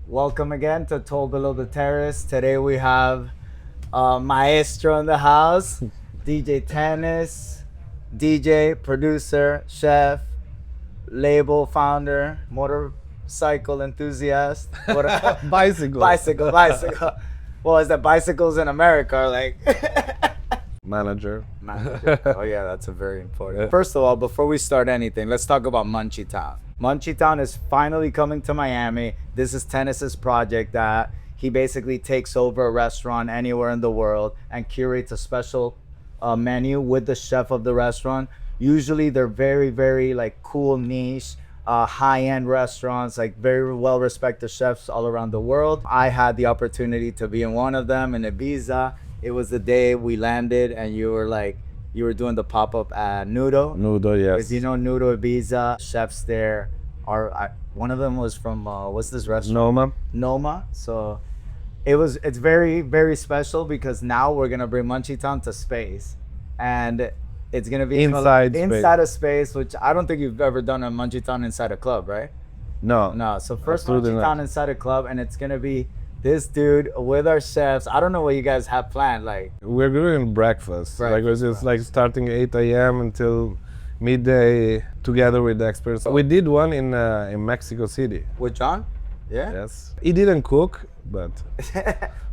Welcome again to Toll Below the Terrace. Today we have Maestro in the house, DJ Tennis, DJ, producer, chef, label founder, motorcycle enthusiast. Bicycle. Bicycle. Well, is that bicycles in America are like Manager. manager? Oh yeah, that's a very important. First of all, before we start anything, let's talk about Munchietown. Munchietown is finally coming to Miami. This is Tennis's project that he basically takes over a restaurant anywhere in the world and curates a special menu with the chef of the restaurant. Usually they're very, very like cool niche, high-end restaurants, like very well-respected chefs all around the world. I had the opportunity to be in one of them in Ibiza. It was the day we landed and you were doing the pop-up at Nudo. Nudo, yes. Because you know Nudo Ibiza, chefs there are, one of them was from, what's this restaurant? Noma. Noma. So it's very, very special because now we're going to bring Munchietown to space. And it's going to be Inside a space, which I don't think you've ever done a Munchietown inside a club, right? No. No. So first Absolutely Munchietown not. inside a club, and it's going to be this dude with our chefs. I don't know what you guys have planned. Like, We're doing breakfast. Like Breakfast, it's just like starting 8 a.m. until midday together with the experts. We did one in Mexico City. with John? Yeah. Yes. He didn't cook, but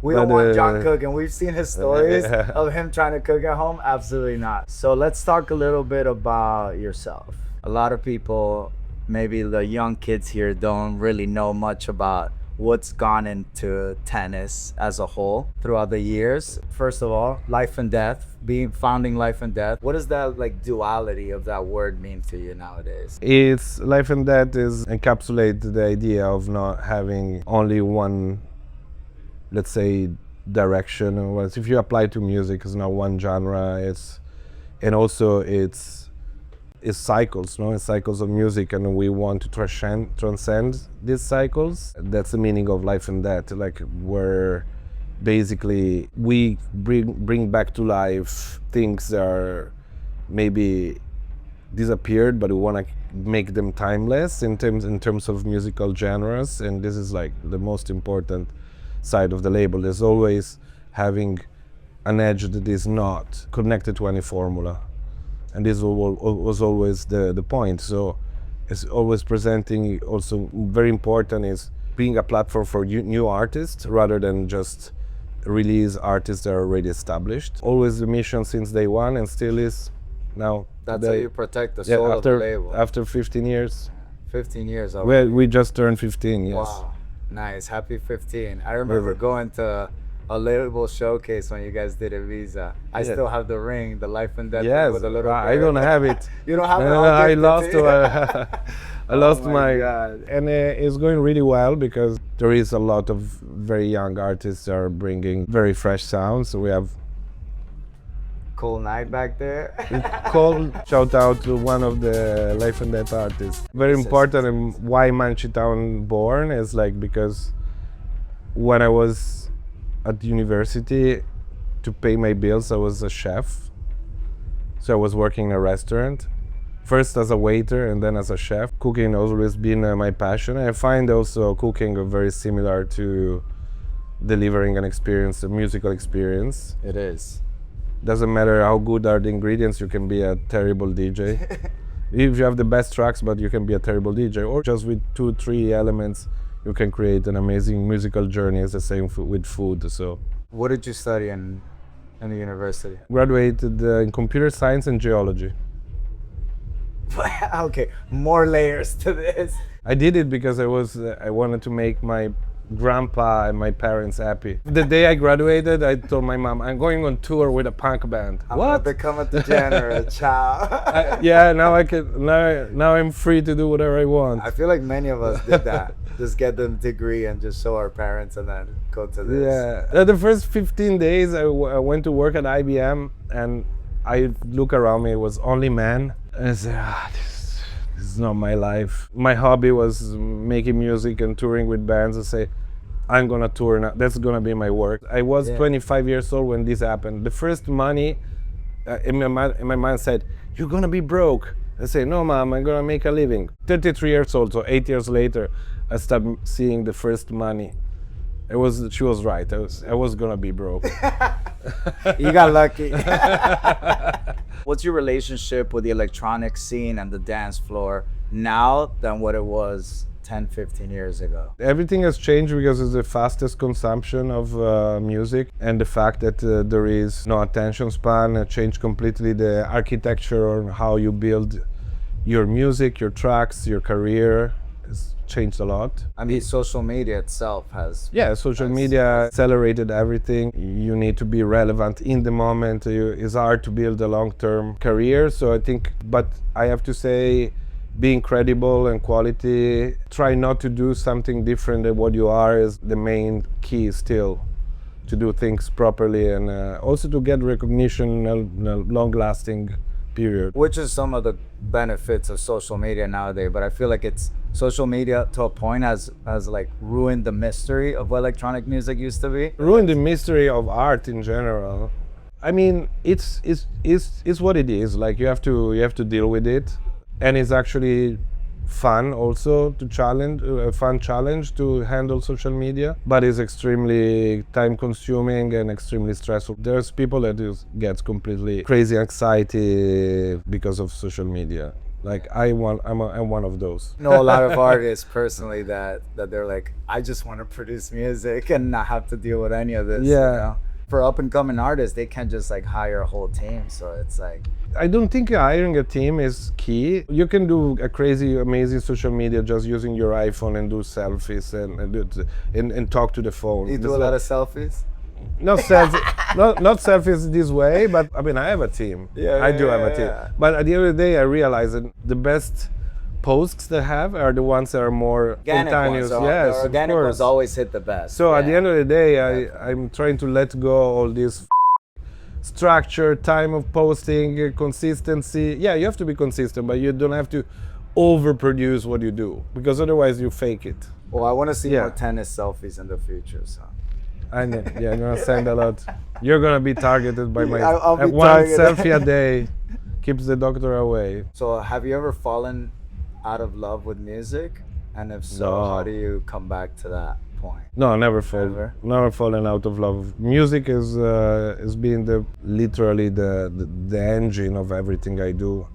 We don't But, want John cooking. We've seen his stories Yeah. of him trying to cook at home. Absolutely not. So let's talk a little bit about yourself. A lot of people, maybe the young kids here, don't really know much about what's gone into tennis as a whole throughout the years. First of all, life and death, founding life and death. What does that like duality of that word mean to you nowadays? it's life and death is encapsulate the idea of not having only one, let's say, direction. Or if you apply to music, it's not one genre. It's cycles, no? It's cycles of music, and we want to transcend these cycles. That's the meaning of life and death. Like where basically we bring back to life things that are maybe disappeared, but we want to make them timeless in terms of musical genres. And this is like the most important side of the label. There's always having an edge that is not connected to any formula. And this was always the point. So it's always presenting, also very important is being a platform for new artists rather than just release artists that are already established. Always the mission since day one, and still is now. That's how you protect the soul of the label. After 15 years. 15 years already. Well, we just turned 15, yes. Wow, nice. Happy 15. I remember going to a label showcase when you guys did Ibiza. I Yeah. still have the ring, the life and death ring Yes, with a little I bird. don't have it. You don't have it? No, I'll I gift it lost to you. I lost Oh my God. and it's going really well because there is a lot of very young artists that are bringing very fresh sounds. So we have Cool night back there. call shout out to one of the life and death artists. Very important, and why Munchietown born is like because when I was at university to pay my bills, I was a chef. So I was working in a restaurant, first as a waiter and then as a chef. Cooking has always been my passion. I find also cooking very similar to delivering an experience, a musical experience. It is. Doesn't matter how good are the ingredients, you can be a terrible DJ. If you have the best tracks, but you can be a terrible DJ. Or just with 2-3 elements, you can create an amazing musical journey. It's the same with food. So What did you study in the university? graduated in computer science and geology. Okay, more layers to this. I did it because I wanted to make my grandpa and my parents happy. The day I graduated, I told my mom, I'm going on tour with a punk band. I'm gonna become a degenerate, child. Yeah, now I can. Now I'm free to do whatever I want. I feel like many of us did that. Just get the degree and just show our parents and then go to this. Yeah. The first 15 days, I went to work at IBM, and I look around me. It was only men. And I said, this is not my life. My hobby was making music and touring with bands. I say, I'm gonna tour now. That's gonna be my work. I was 25 years old when this happened. The first money in my mind said, you're gonna be broke. I say, no, mom, I'm gonna make a living. 33 years old, so 8 years later, I started seeing the first money. She was right. I was gonna be broke. You got lucky. What's your relationship with the electronic scene and the dance floor now than what it was 10, 15 years ago? Everything has changed because it's the fastest consumption of music, and the fact that there is no attention span changed completely the architecture on how you build your music, your tracks, your career. It's changed a lot. I mean, social media itself has... Yeah, social media accelerated everything. You need to be relevant in the moment. It's hard to build a long-term career. So I think, but I have to say, being credible and quality, try not to do something different than what you are is the main key still, to do things properly and also to get recognition in a long-lasting period. Which is some of the benefits of social media nowadays, but I feel like it's social media to a point has like ruined the mystery of what electronic music used to be. Ruined the mystery of art in general. I mean, it's what it is. Like you have to deal with it, and it's actually fun also to challenge, a fun challenge to handle social media, but it's extremely time consuming and extremely stressful. There's people that gets completely crazy anxiety because of social media. Like I'm one of those. I know a lot of artists personally that they're like, I just want to produce music and not have to deal with any of this. Yeah. You know? For up and coming artists, they can't just like hire a whole team. So it's like, I don't think hiring a team is key. You can do a crazy, amazing social media just using your iPhone and do selfies and talk to the phone. you do a lot of selfies. Not selfies, not selfies this way, but I mean, I have a team. I do have a team. Yeah. But at the end of the day, I realize that the best posts they have are the ones that are more Organic spontaneous. ones, Yes, the of organic course. ones always hit the best. So at the Yeah. end of the day, I'm trying to let go all this structure, time of posting, consistency. Yeah, you have to be consistent, but you don't have to overproduce what you do, because otherwise you fake it. Well, I want to see Yeah. more tennis selfies in the future. So I know. Yeah, I'm gonna send a lot. You're gonna be targeted by my I'll be one targeted. selfie a day keeps the doctor away. So have you ever fallen out of love with music? And if so, No. how do you come back to that point? No, never Never? fallen out of love. Music is been literally the engine of everything I do,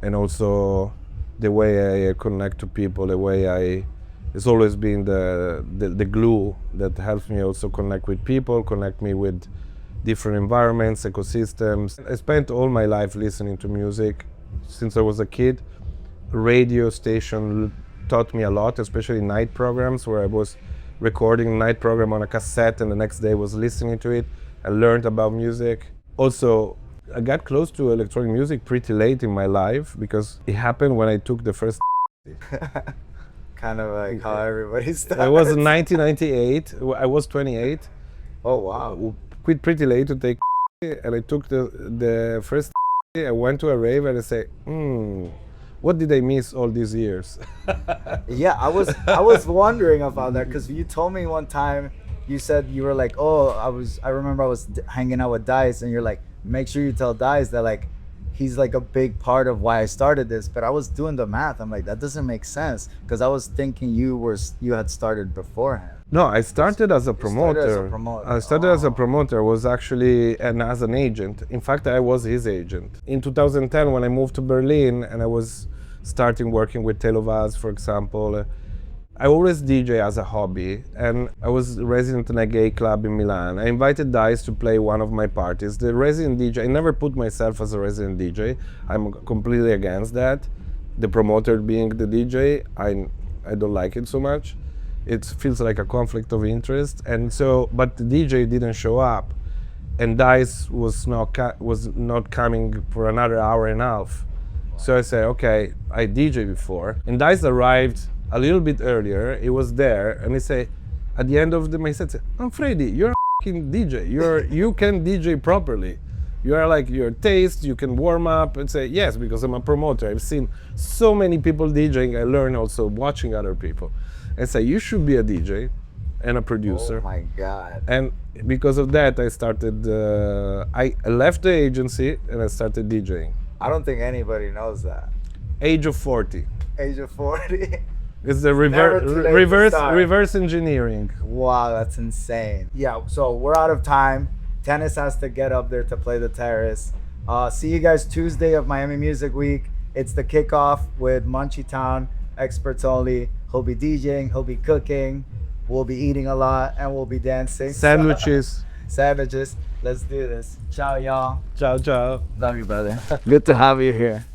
and also the way I connect to people. The way it's always been the glue that helps me also connect with people, connect me with different environments, ecosystems. I spent all my life listening to music since I was a kid. Radio station taught me a lot, especially night programs where I was recording a night program on a cassette and the next day was listening to it. I learned about music. Also, I got close to electronic music pretty late in my life because it happened when I took the first. Kind of like how everybody starts. It was in 1998. I was 28. Oh wow. Quit pretty late to take, and I took the first. I went to a rave and I say, what did I miss all these years? Yeah, I was wondering about that because you told me one time, you said you were like, oh, I remember I was hanging out with Dice, and you're like, make sure you tell Dice that like he's like a big part of why I started this. But I was doing the math. I'm like, that doesn't make sense because I was thinking you had started before him. No, I started as a promoter. started as a promoter. I started as a Oh. promoter. Was actually as an agent. In fact, I was his agent. In 2010, when I moved to Berlin and I was starting working with Telovaz, for example, I always DJ as a hobby, and I was resident in a gay club in Milan. I invited Dice to play one of my parties. The resident DJ, I never put myself as a resident DJ. I'm completely against that. The promoter being the DJ, I don't like it so much. It feels like a conflict of interest, and so, but the DJ didn't show up, and Dice was not coming for another hour and a half. So I said, okay, I DJ before, and Dice arrived a little bit earlier. He was there, and he said, at the end of my set, "I'm Freddy, you're a fucking DJ. You can DJ properly. You are like your taste. You can warm up." And say, yes, because I'm a promoter. I've seen so many people DJing. I learn also watching other people. And say, you should be a DJ and a producer. Oh my God. And because of that, I started. I left the agency and I started DJing. I don't think anybody knows that. Age of 40. Age of 40. It's the Never too late to start. reverse engineering. Wow, that's insane. Yeah, so we're out of time. Tennis has to get up there to play the Terrace. See you guys Tuesday of Miami Music Week. It's the kickoff with Munchietown, experts only. He'll be DJing, he'll be cooking, we'll be eating a lot, and we'll be dancing. Sandwiches. Sandwiches. Let's do this. Ciao, y'all. Ciao, ciao. Love you, brother. Good to have you here.